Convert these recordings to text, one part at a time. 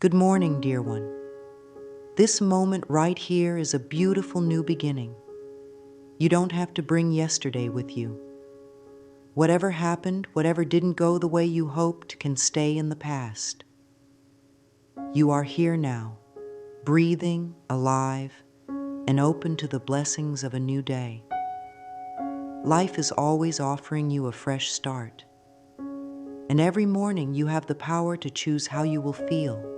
Good morning, dear one. This moment right here is a beautiful new beginning. You don't have to bring yesterday with you. Whatever happened, whatever didn't go the way you hoped, can stay in the past. You are here now, breathing, alive, and open to the blessings of a new day. Life is always offering you a fresh start. And every morning you have the power to choose how you will feel,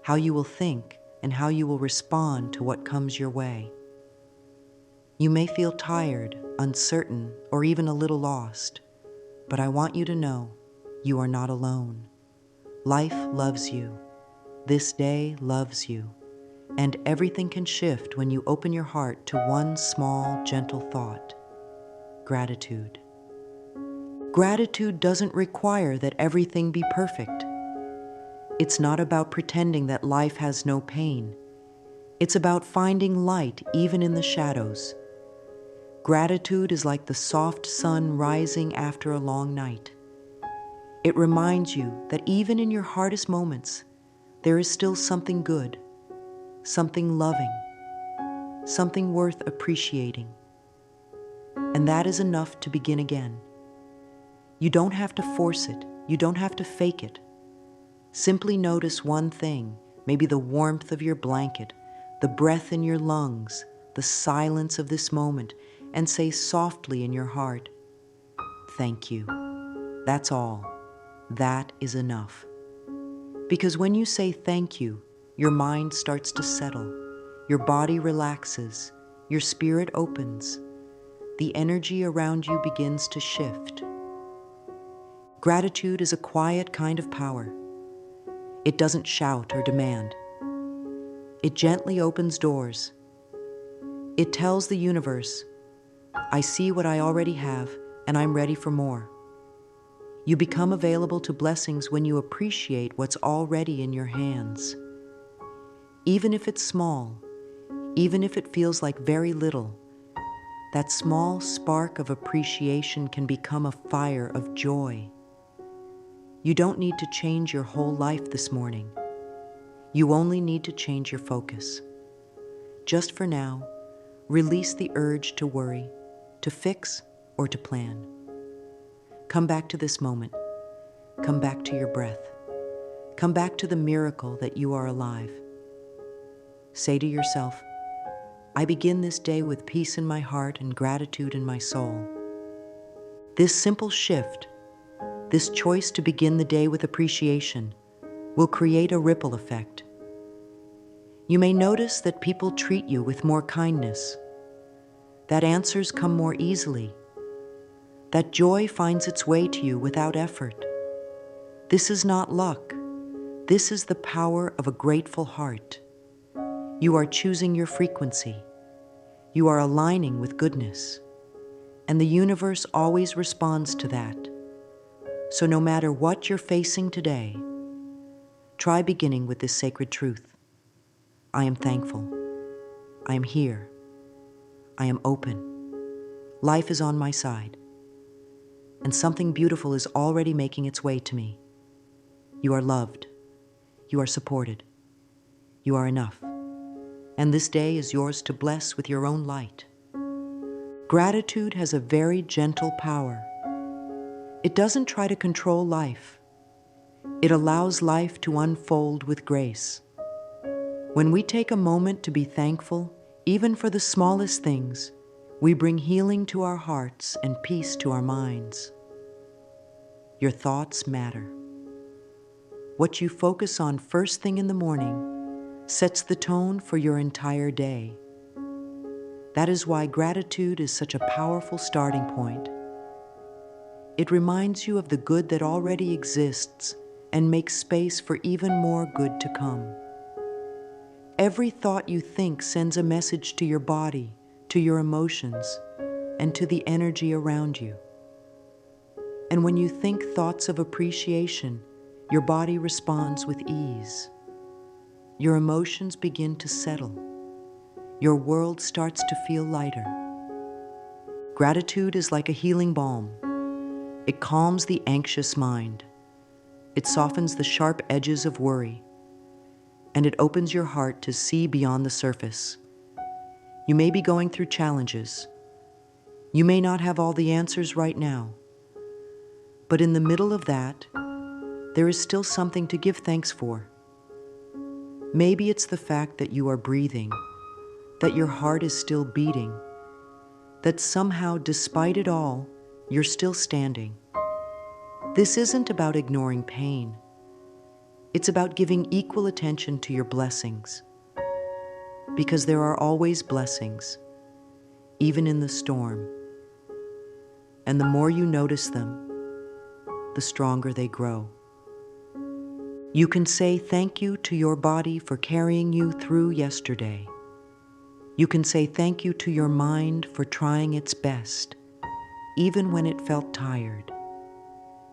how you will think, and how you will respond to what comes your way. You may feel tired, uncertain, or even a little lost, but I want you to know you are not alone. Life loves you. This day loves you. And everything can shift when you open your heart to one small, gentle thought: gratitude. Gratitude doesn't require that everything be perfect. It's not about pretending that life has no pain. It's about finding light even in the shadows. Gratitude is like the soft sun rising after a long night. It reminds you that even in your hardest moments, there is still something good, something loving, something worth appreciating. And that is enough to begin again. You don't have to force it. You don't have to fake it. Simply notice one thing, maybe the warmth of your blanket, the breath in your lungs, the silence of this moment, and say softly in your heart, "Thank you." That's all. That is enough. Because when you say thank you, your mind starts to settle, your body relaxes, your spirit opens, the energy around you begins to shift. Gratitude is a quiet kind of power. It doesn't shout or demand. It gently opens doors. It tells the universe, "I see what I already have, and I'm ready for more." You become available to blessings when you appreciate what's already in your hands. Even if it's small, even if it feels like very little, that small spark of appreciation can become a fire of joy. You don't need to change your whole life this morning. You only need to change your focus. Just for now, release the urge to worry, to fix, or to plan. Come back to this moment. Come back to your breath. Come back to the miracle that you are alive. Say to yourself, "I begin this day with peace in my heart and gratitude in my soul." This simple shift, this choice to begin the day with appreciation, will create a ripple effect. You may notice that people treat you with more kindness, that answers come more easily, that joy finds its way to you without effort. This is not luck. This is the power of a grateful heart. You are choosing your frequency. You are aligning with goodness. And the universe always responds to that. So no matter what you're facing today, try beginning with this sacred truth. I am thankful. I am here. I am open. Life is on my side. And something beautiful is already making its way to me. You are loved. You are supported. You are enough. And this day is yours to bless with your own light. Gratitude has a very gentle power. It doesn't try to control life. It allows life to unfold with grace. When we take a moment to be thankful, even for the smallest things, we bring healing to our hearts and peace to our minds. Your thoughts matter. What you focus on first thing in the morning sets the tone for your entire day. That is why gratitude is such a powerful starting point. It reminds you of the good that already exists and makes space for even more good to come. Every thought you think sends a message to your body, to your emotions, and to the energy around you. And when you think thoughts of appreciation, your body responds with ease. Your emotions begin to settle. Your world starts to feel lighter. Gratitude is like a healing balm. It calms the anxious mind. It softens the sharp edges of worry. and it opens your heart to see beyond the surface. You may be going through challenges. You may not have all the answers right now. But in the middle of that, there is still something to give thanks for. Maybe it's the fact that you are breathing, that your heart is still beating, that somehow, despite it all, you're still standing. This isn't about ignoring pain. It's about giving equal attention to your blessings. Because there are always blessings, even in the storm. And the more you notice them, the stronger they grow. You can say thank you to your body for carrying you through yesterday. You can say thank you to your mind for trying its best, even when it felt tired.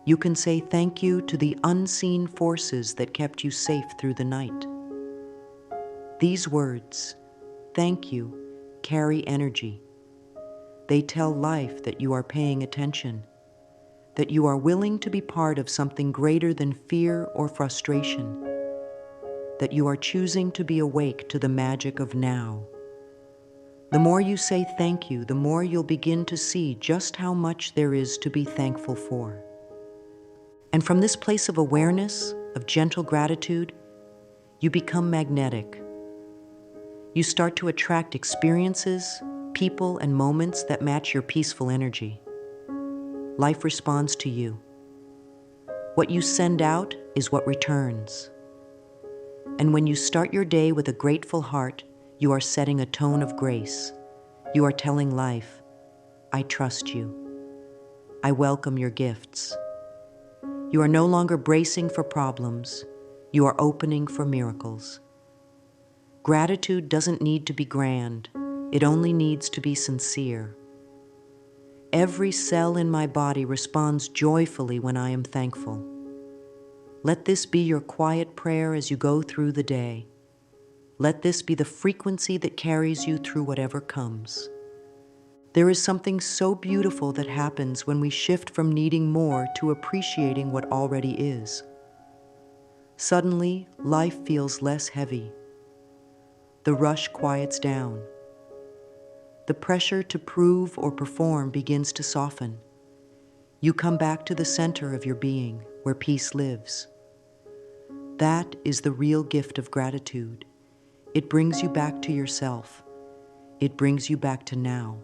You can say thank you to the unseen forces that kept you safe through the night. These words, thank you, carry energy. They tell life that you are paying attention, that you are willing to be part of something greater than fear or frustration, that you are choosing to be awake to the magic of now. The more you say thank you, the more you'll begin to see just how much there is to be thankful for. And from this place of awareness, of gentle gratitude, you become magnetic. You start to attract experiences, people, and moments that match your peaceful energy. Life responds to you. What you send out is what returns. And when you start your day with a grateful heart, you are setting a tone of grace. You are telling life, I trust you. I welcome your gifts. You are no longer bracing for problems. You are opening for miracles. Gratitude doesn't need to be grand. It only needs to be sincere. Every cell in my body responds joyfully when I am thankful. Let this be your quiet prayer as you go through the day. Let this be the frequency that carries you through whatever comes. There is something so beautiful that happens when we shift from needing more to appreciating what already is. Suddenly, life feels less heavy. The rush quiets down. The pressure to prove or perform begins to soften. You come back to the center of your being, where peace lives. That is the real gift of gratitude. It brings you back to yourself. It brings you back to now.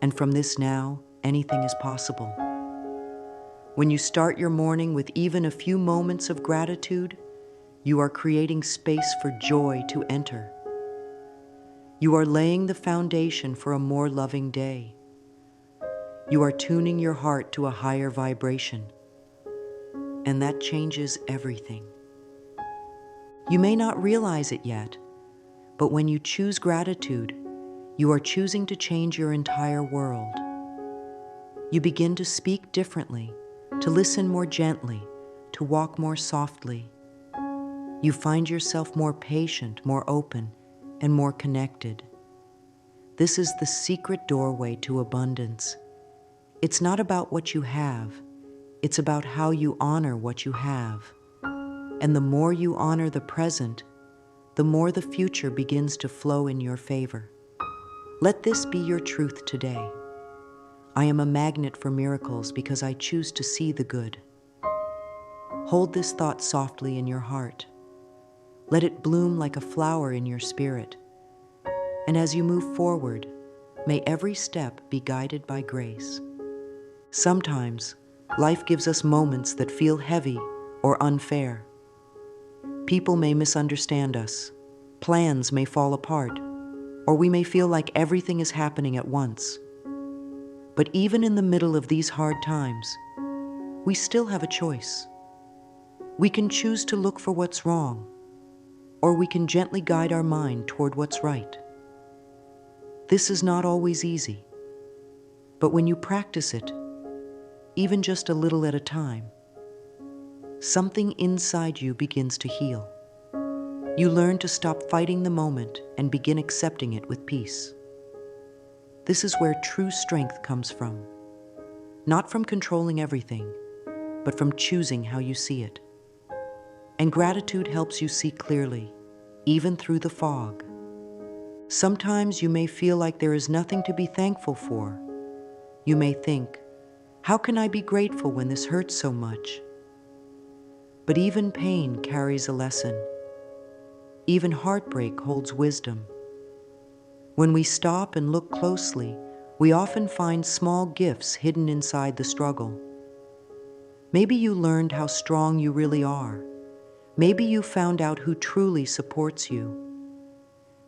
And from this now, anything is possible. When you start your morning with even a few moments of gratitude, you are creating space for joy to enter. You are laying the foundation for a more loving day. You are tuning your heart to a higher vibration. And that changes everything. You may not realize it yet, but when you choose gratitude, you are choosing to change your entire world. You begin to speak differently, to listen more gently, to walk more softly. You find yourself more patient, more open, and more connected. This is the secret doorway to abundance. It's not about what you have, it's about how you honor what you have. And the more you honor the present, the more the future begins to flow in your favor. Let this be your truth today. I am a magnet for miracles because I choose to see the good. Hold this thought softly in your heart. Let it bloom like a flower in your spirit. And as you move forward, may every step be guided by grace. Sometimes, life gives us moments that feel heavy or unfair. People may misunderstand us, plans may fall apart, or we may feel like everything is happening at once. But even in the middle of these hard times, we still have a choice. We can choose to look for what's wrong, or we can gently guide our mind toward what's right. This is not always easy, but when you practice it, even just a little at a time, something inside you begins to heal. You learn to stop fighting the moment and begin accepting it with peace. This is where true strength comes from. Not from controlling everything, but from choosing how you see it. And gratitude helps you see clearly, even through the fog. Sometimes you may feel like there is nothing to be thankful for. You may think, how can I be grateful when this hurts so much? But even pain carries a lesson. Even heartbreak holds wisdom. When we stop and look closely, we often find small gifts hidden inside the struggle. Maybe you learned how strong you really are. Maybe you found out who truly supports you.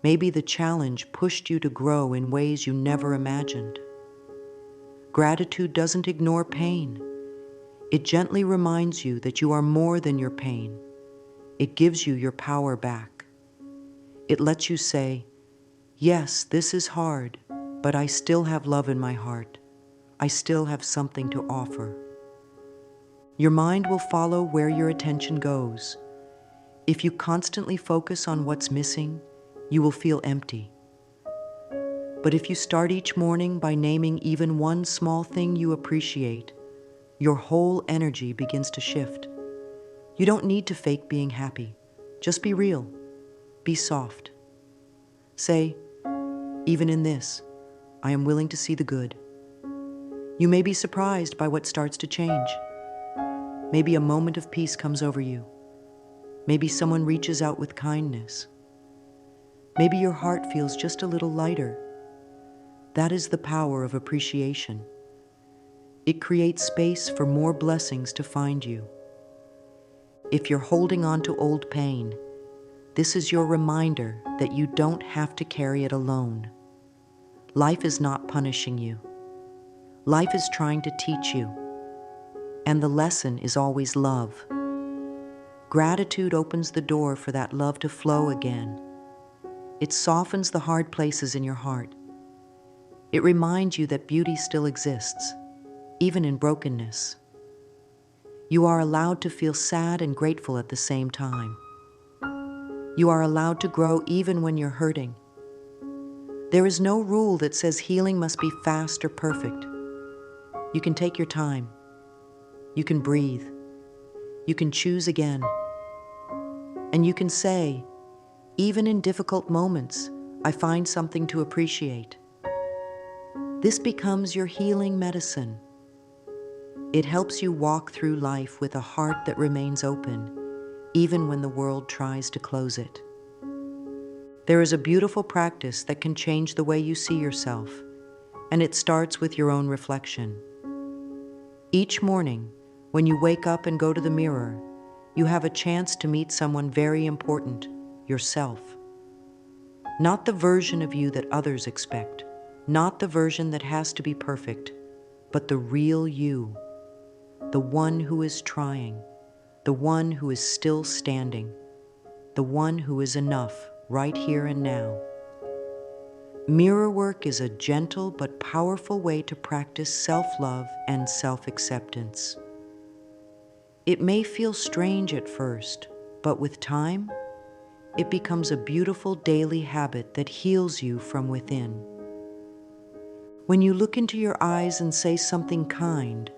Maybe the challenge pushed you to grow in ways you never imagined. Gratitude doesn't ignore pain. It gently reminds you that you are more than your pain. It gives you your power back. It lets you say, yes, this is hard, but I still have love in my heart. I still have something to offer. Your mind will follow where your attention goes. If you constantly focus on what's missing, you will feel empty. But if you start each morning by naming even one small thing you appreciate, your whole energy begins to shift. You don't need to fake being happy. Just be real. Be soft. Say, even in this, I am willing to see the good. You may be surprised by what starts to change. Maybe a moment of peace comes over you. Maybe someone reaches out with kindness. Maybe your heart feels just a little lighter. That is the power of appreciation. It creates space for more blessings to find you. If you're holding on to old pain, this is your reminder that you don't have to carry it alone. Life is not punishing you. Life is trying to teach you. And the lesson is always love. Gratitude opens the door for that love to flow again. It softens the hard places in your heart. It reminds you that beauty still exists, even in brokenness. You are allowed to feel sad and grateful at the same time. You are allowed to grow even when you're hurting. There is no rule that says healing must be fast or perfect. You can take your time. You can breathe. You can choose again. And you can say, even in difficult moments, I find something to appreciate. This becomes your healing medicine. It helps you walk through life with a heart that remains open, even when the world tries to close it. There is a beautiful practice that can change the way you see yourself, and it starts with your own reflection. Each morning, when you wake up and go to the mirror, you have a chance to meet someone very important, yourself. Not the version of you that others expect, not the version that has to be perfect, but the real you, the one who is trying, the one who is still standing, the one who is enough right here and now. Mirror work is a gentle but powerful way to practice self-love and self-acceptance. It may feel strange at first, but with time, it becomes a beautiful daily habit that heals you from within. When you look into your eyes and say something kind,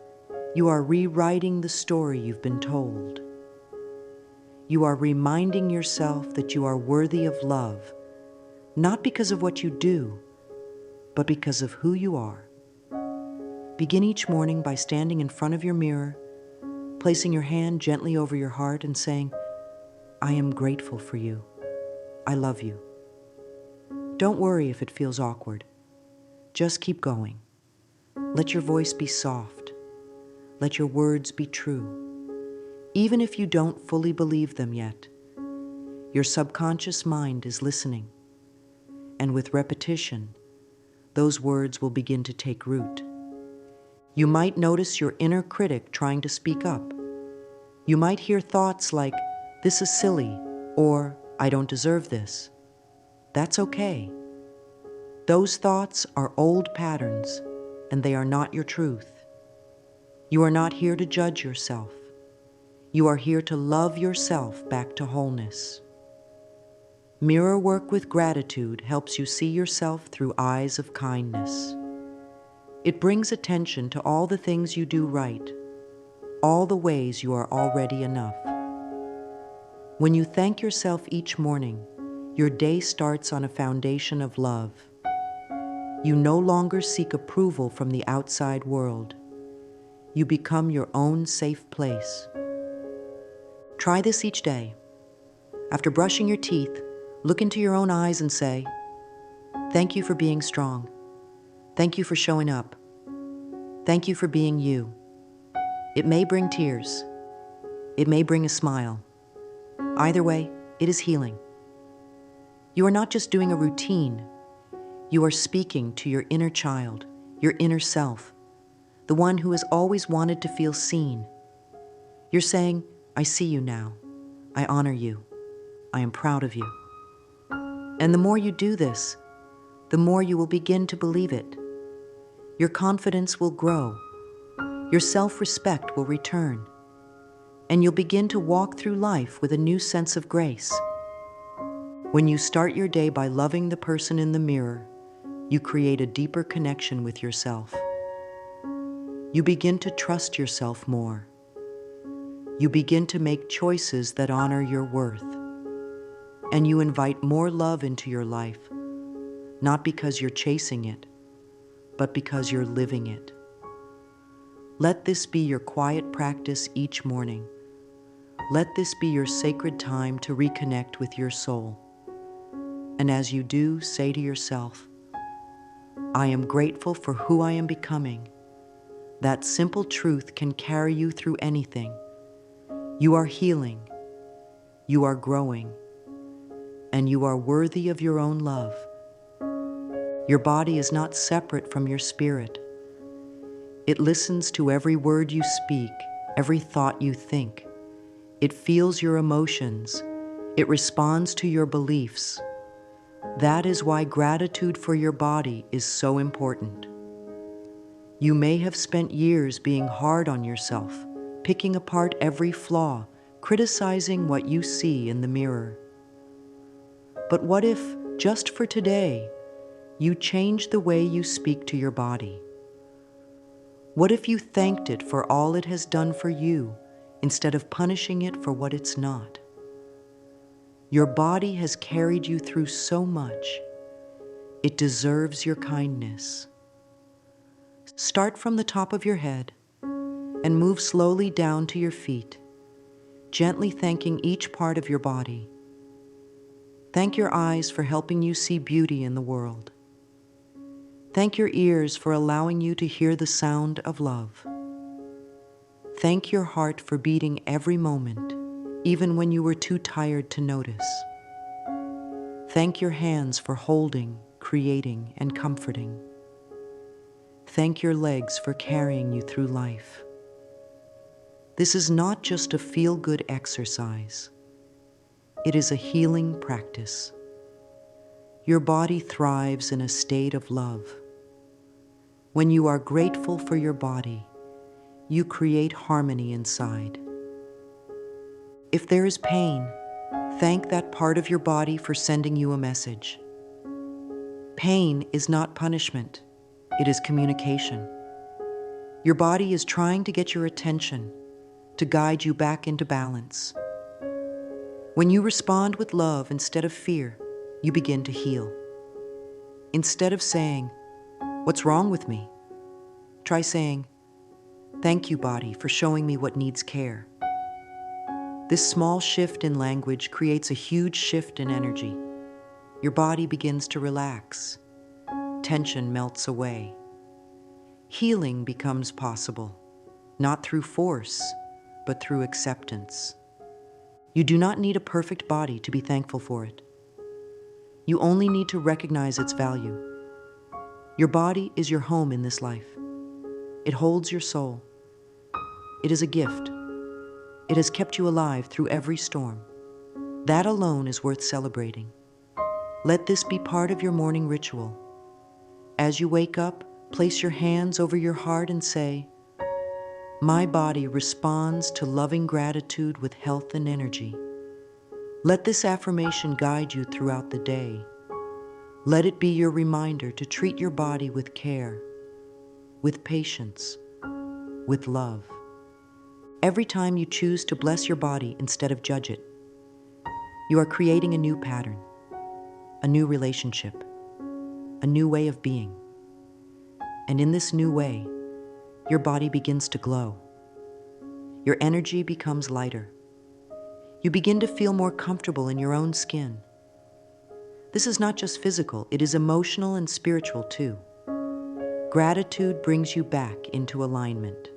you are rewriting the story you've been told. You are reminding yourself that you are worthy of love, not because of what you do, but because of who you are. Begin each morning by standing in front of your mirror, placing your hand gently over your heart and saying, I am grateful for you. I love you. Don't worry if it feels awkward. Just keep going. Let your voice be soft. Let your words be true. Even if you don't fully believe them yet, your subconscious mind is listening. And with repetition, those words will begin to take root. You might notice your inner critic trying to speak up. You might hear thoughts like, this is silly, or I don't deserve this. That's okay. Those thoughts are old patterns, and they are not your truth. You are not here to judge yourself. You are here to love yourself back to wholeness. Mirror work with gratitude helps you see yourself through eyes of kindness. It brings attention to all the things you do right, all the ways you are already enough. When you thank yourself each morning, your day starts on a foundation of love. You no longer seek approval from the outside world. You become your own safe place. Try this each day. After brushing your teeth, look into your own eyes and say, "Thank you for being strong. Thank you for showing up. Thank you for being you." It may bring tears. It may bring a smile. Either way, it is healing. You are not just doing a routine. You are speaking to your inner child, your inner self, the one who has always wanted to feel seen. You're saying, "I see you now. I honor you. I am proud of you." And the more you do this, the more you will begin to believe it. Your confidence will grow. Your self-respect will return. And you'll begin to walk through life with a new sense of grace. When you start your day by loving the person in the mirror, you create a deeper connection with yourself. You begin to trust yourself more. You begin to make choices that honor your worth. And you invite more love into your life, not because you're chasing it, but because you're living it. Let this be your quiet practice each morning. Let this be your sacred time to reconnect with your soul. And as you do, say to yourself, "I am grateful for who I am becoming." That simple truth can carry you through anything. You are healing. You are growing. And you are worthy of your own love. Your body is not separate from your spirit. It listens to every word you speak, every thought you think. It feels your emotions. It responds to your beliefs. That is why gratitude for your body is so important. You may have spent years being hard on yourself, picking apart every flaw, criticizing what you see in the mirror. But what if, just for today, you changed the way you speak to your body? What if you thanked it for all it has done for you instead of punishing it for what it's not? Your body has carried you through so much. It deserves your kindness. Start from the top of your head and move slowly down to your feet, gently thanking each part of your body. Thank your eyes for helping you see beauty in the world. Thank your ears for allowing you to hear the sound of love. Thank your heart for beating every moment, even when you were too tired to notice. Thank your hands for holding, creating, and comforting. Thank your legs for carrying you through life. This is not just a feel-good exercise. It is a healing practice. Your body thrives in a state of love. When you are grateful for your body, you create harmony inside. If there is pain, thank that part of your body for sending you a message. Pain is not punishment, it is communication. Your body is trying to get your attention, to guide you back into balance. When you respond with love instead of fear, you begin to heal. Instead of saying, "What's wrong with me?" try saying, "Thank you, body, for showing me what needs care." This small shift in language creates a huge shift in energy. Your body begins to relax. Tension melts away. Healing becomes possible, not through force, but through acceptance. You do not need a perfect body to be thankful for it. You only need to recognize its value. Your body is your home in this life. It holds your soul. It is a gift. It has kept you alive through every storm. That alone is worth celebrating. Let this be part of your morning ritual. As you wake up, place your hands over your heart and say, "My body responds to loving gratitude with health and energy." Let this affirmation guide you throughout the day. Let it be your reminder to treat your body with care, with patience, with love. Every time you choose to bless your body instead of judge it, You are creating a new pattern, a new relationship, a new way of being. And in this new way, your body begins to glow. Your energy becomes lighter. You begin to feel more comfortable in your own skin. This is not just physical, it is emotional and spiritual too. Gratitude brings you back into alignment.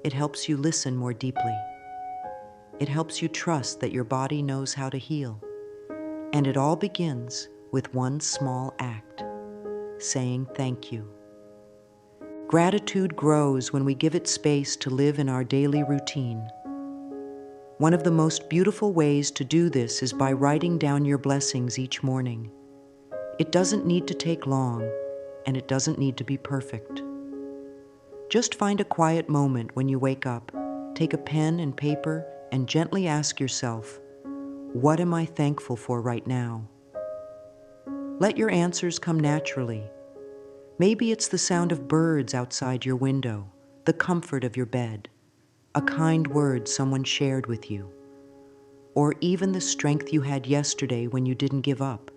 It helps you listen more deeply. It helps you trust that your body knows how to heal. And it all begins with one small act, saying thank you. Gratitude grows when we give it space to live in our daily routine. One of the most beautiful ways to do this is by writing down your blessings each morning. It doesn't need to take long, and it doesn't need to be perfect. Just find a quiet moment when you wake up, take a pen and paper, and gently ask yourself, what am I thankful for right now? Let your answers come naturally. Maybe it's the sound of birds outside your window, the comfort of your bed, a kind word someone shared with you, or even the strength you had yesterday when you didn't give up.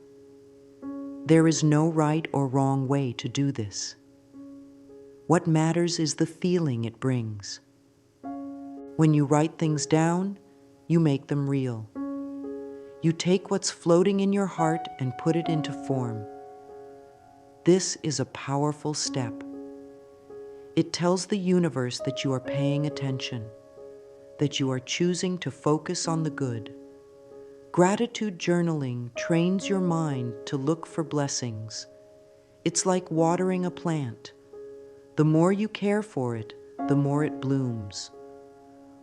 There is no right or wrong way to do this. What matters is the feeling it brings. When you write things down, you make them real. You take what's floating in your heart and put it into form. This is a powerful step. It tells the universe that you are paying attention, that you are choosing to focus on the good. Gratitude journaling trains your mind to look for blessings. It's like watering a plant. The more you care for it, the more it blooms.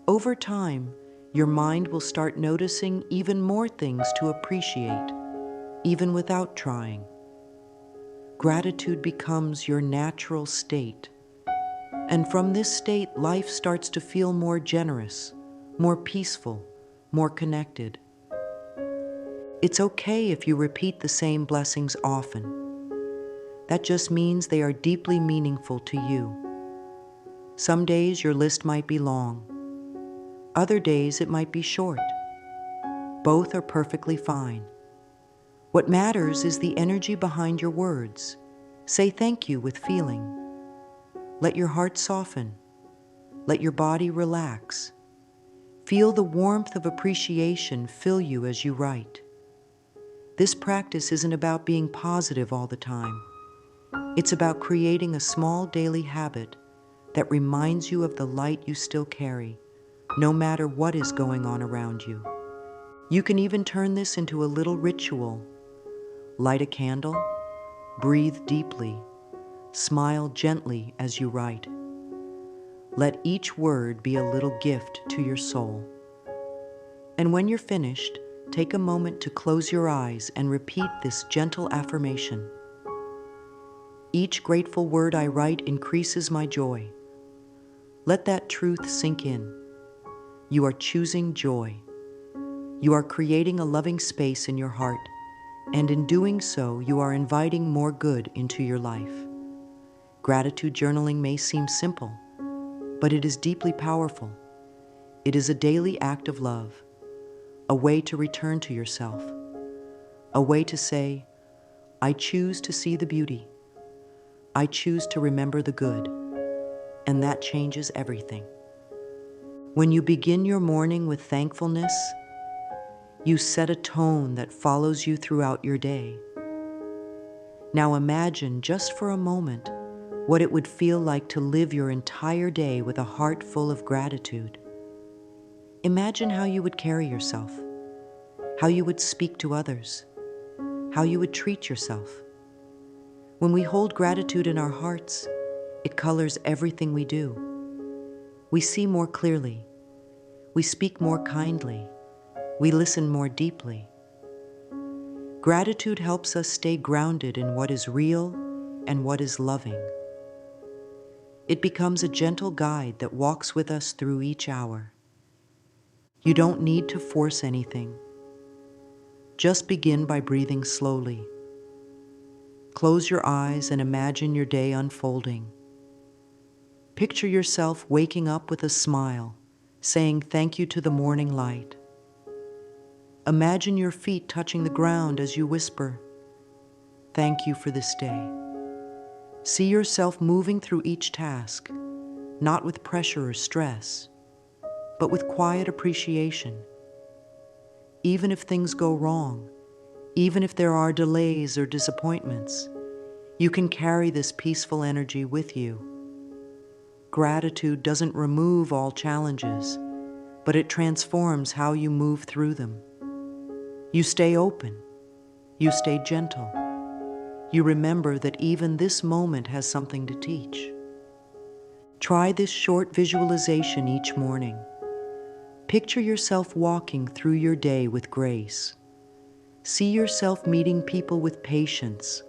Over time, your mind will start noticing even more things to appreciate, even without trying. Gratitude becomes your natural state. And from this state, life starts to feel more generous, more peaceful, more connected. It's okay if you repeat the same blessings often. That just means they are deeply meaningful to you. Some days your list might be long. Other days it might be short. Both are perfectly fine. What matters is the energy behind your words. Say thank you with feeling. Let your heart soften. Let your body relax. Feel the warmth of appreciation fill you as you write. This practice isn't about being positive all the time. It's about creating a small daily habit that reminds you of the light you still carry, no matter what is going on around you. You can even turn this into a little ritual. Light a candle, breathe deeply, smile gently as you write. Let each word be a little gift to your soul. And when you're finished, take a moment to close your eyes and repeat this gentle affirmation. Each grateful word I write increases my joy. Let that truth sink in. You are choosing joy. You are creating a loving space in your heart, and in doing so, you are inviting more good into your life. Gratitude journaling may seem simple, but it is deeply powerful. It is a daily act of love, a way to return to yourself, a way to say, I choose to see the beauty. I choose to remember the good, and that changes everything. When you begin your morning with thankfulness, you set a tone that follows you throughout your day. Now imagine just for a moment what it would feel like to live your entire day with a heart full of gratitude. Imagine how you would carry yourself, how you would speak to others, how you would treat yourself. When we hold gratitude in our hearts, it colors everything we do. We see more clearly. We speak more kindly. We listen more deeply. Gratitude helps us stay grounded in what is real and what is loving. It becomes a gentle guide that walks with us through each hour. You don't need to force anything. Just begin by breathing slowly. Close your eyes and imagine your day unfolding. Picture yourself waking up with a smile, saying thank you to the morning light. Imagine your feet touching the ground as you whisper, "Thank you for this day." See yourself moving through each task, not with pressure or stress, but with quiet appreciation. Even if things go wrong, even if there are delays or disappointments, you can carry this peaceful energy with you. Gratitude doesn't remove all challenges, but it transforms how you move through them. You stay open. You stay gentle. You remember that even this moment has something to teach. Try this short visualization each morning. Picture yourself walking through your day with grace. See yourself meeting people with patience,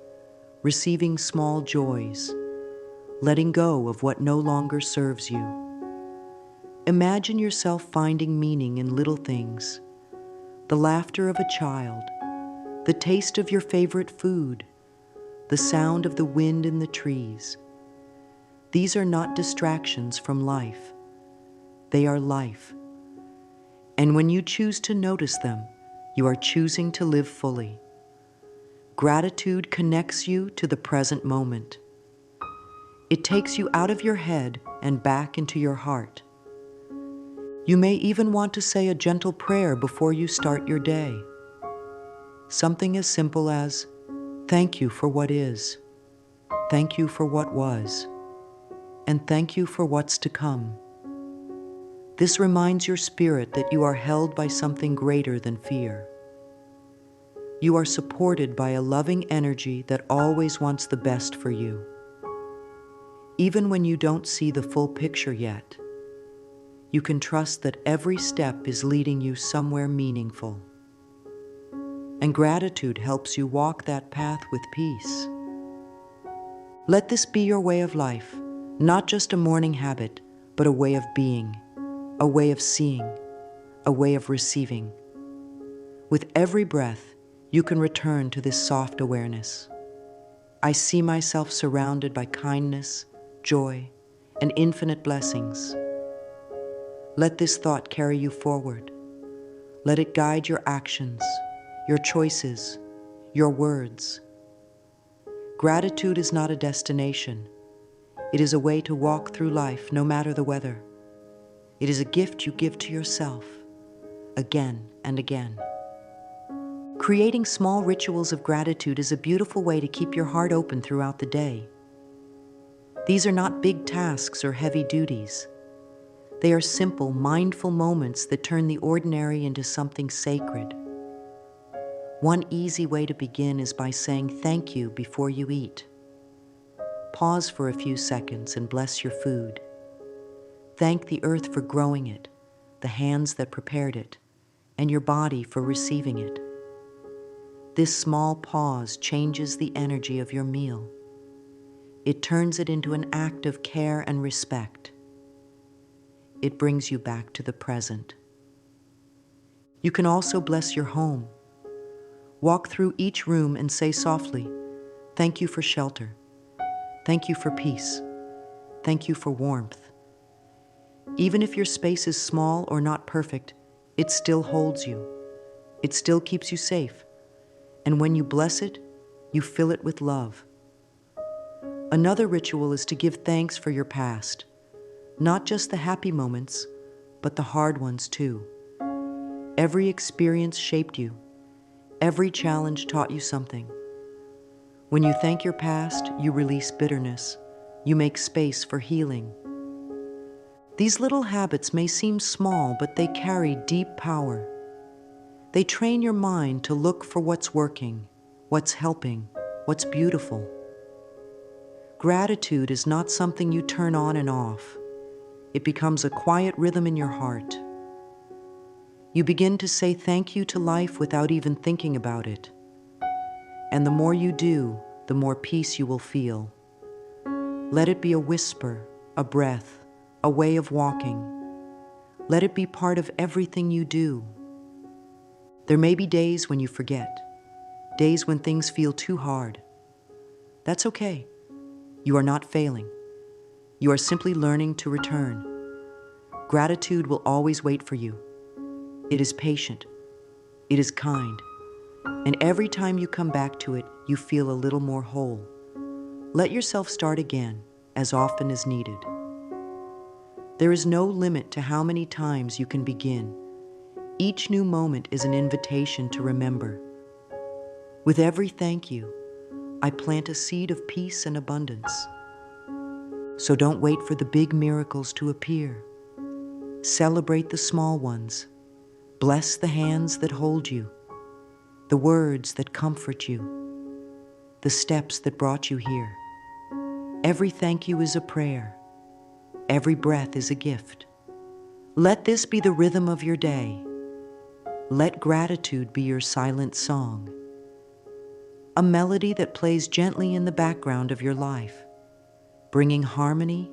receiving small joys, letting go of what no longer serves you. Imagine yourself finding meaning in little things, the laughter of a child, the taste of your favorite food, the sound of the wind in the trees. These are not distractions from life. They are life. And when you choose to notice them, you are choosing to live fully. Gratitude connects you to the present moment. It takes you out of your head and back into your heart. You may even want to say a gentle prayer before you start your day. Something as simple as, "Thank you for what is. Thank you for what was. And thank you for what's to come." This reminds your spirit that you are held by something greater than fear. You are supported by a loving energy that always wants the best for you. Even when you don't see the full picture yet, you can trust that every step is leading you somewhere meaningful. And gratitude helps you walk that path with peace. Let this be your way of life, not just a morning habit, but a way of being, a way of seeing, a way of receiving. With every breath, you can return to this soft awareness. I see myself surrounded by kindness, joy, and infinite blessings. Let this thought carry you forward. Let it guide your actions, your choices, your words. Gratitude is not a destination. It is a way to walk through life no matter the weather. It is a gift you give to yourself, again and again. Creating small rituals of gratitude is a beautiful way to keep your heart open throughout the day. These are not big tasks or heavy duties. They are simple, mindful moments that turn the ordinary into something sacred. One easy way to begin is by saying thank you before you eat. Pause for a few seconds and bless your food. Thank the earth for growing it, the hands that prepared it, and your body for receiving it. This small pause changes the energy of your meal. It turns it into an act of care and respect. It brings you back to the present. You can also bless your home. Walk through each room and say softly, "Thank you for shelter. Thank you for peace. Thank you for warmth." Even if your space is small or not perfect, it still holds you. It still keeps you safe. And when you bless it, you fill it with love. Another ritual is to give thanks for your past, not just the happy moments, but the hard ones too. Every experience shaped you. Every challenge taught you something. When you thank your past, you release bitterness. You make space for healing. These little habits may seem small, but they carry deep power. They train your mind to look for what's working, what's helping, what's beautiful. Gratitude is not something you turn on and off. It becomes a quiet rhythm in your heart. You begin to say thank you to life without even thinking about it. And the more you do, the more peace you will feel. Let it be a whisper, a breath, a way of walking. Let it be part of everything you do. There may be days when you forget, days when things feel too hard. That's okay. You are not failing. You are simply learning to return. Gratitude will always wait for you. It is patient. It is kind, and every time you come back to it, you feel a little more whole. Let yourself start again, as often as needed. There is no limit to how many times you can begin. Each new moment is an invitation to remember. With every thank you, I plant a seed of peace and abundance. So don't wait for the big miracles to appear. Celebrate the small ones. Bless the hands that hold you, the words that comfort you, the steps that brought you here. Every thank you is a prayer. Every breath is a gift. Let this be the rhythm of your day. Let gratitude be your silent song, a melody that plays gently in the background of your life, bringing harmony,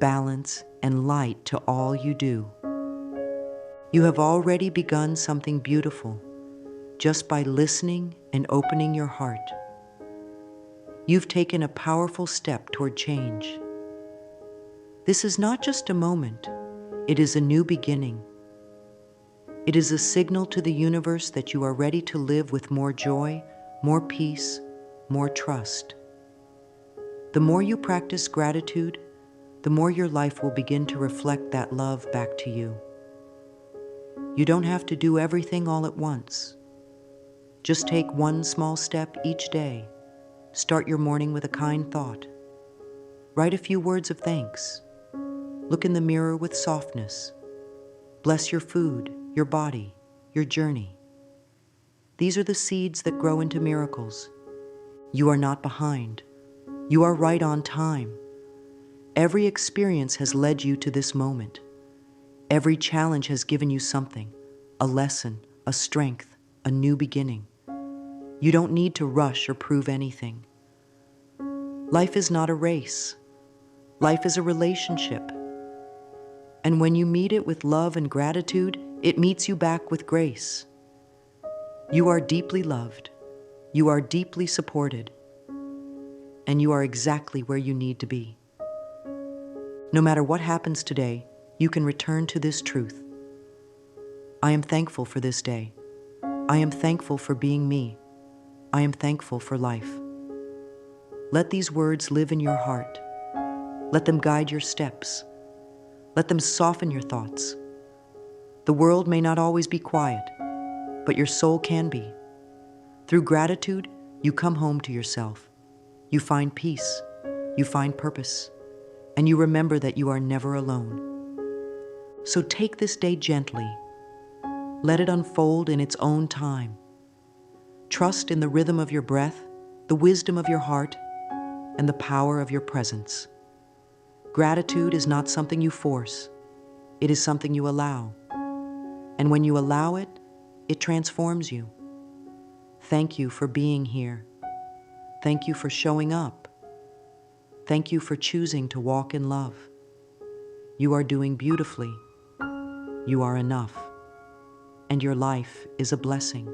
balance, and light to all you do. You have already begun something beautiful just by listening and opening your heart. You've taken a powerful step toward change. This is not just a moment, it is a new beginning. It is a signal to the universe that you are ready to live with more joy, more peace, more trust. The more you practice gratitude, the more your life will begin to reflect that love back to you. You don't have to do everything all at once. Just take one small step each day. Start your morning with a kind thought. Write a few words of thanks. Look in the mirror with softness. Bless your food, your body, your journey. These are the seeds that grow into miracles. You are not behind. You are right on time. Every experience has led you to this moment. Every challenge has given you something, a lesson, a strength, a new beginning. You don't need to rush or prove anything. Life is not a race. Life is a relationship. And when you meet it with love and gratitude, it meets you back with grace. You are deeply loved. You are deeply supported. And you are exactly where you need to be. No matter what happens today, you can return to this truth. I am thankful for this day. I am thankful for being me. I am thankful for life. Let these words live in your heart. Let them guide your steps. Let them soften your thoughts. The world may not always be quiet, but your soul can be. Through gratitude, you come home to yourself. You find peace. You find purpose. And you remember that you are never alone. So take this day gently. Let it unfold in its own time. Trust in the rhythm of your breath, the wisdom of your heart, and the power of your presence. Gratitude is not something you force. It is something you allow. And when you allow it, it transforms you. Thank you for being here. Thank you for showing up. Thank you for choosing to walk in love. You are doing beautifully. You are enough. And your life is a blessing.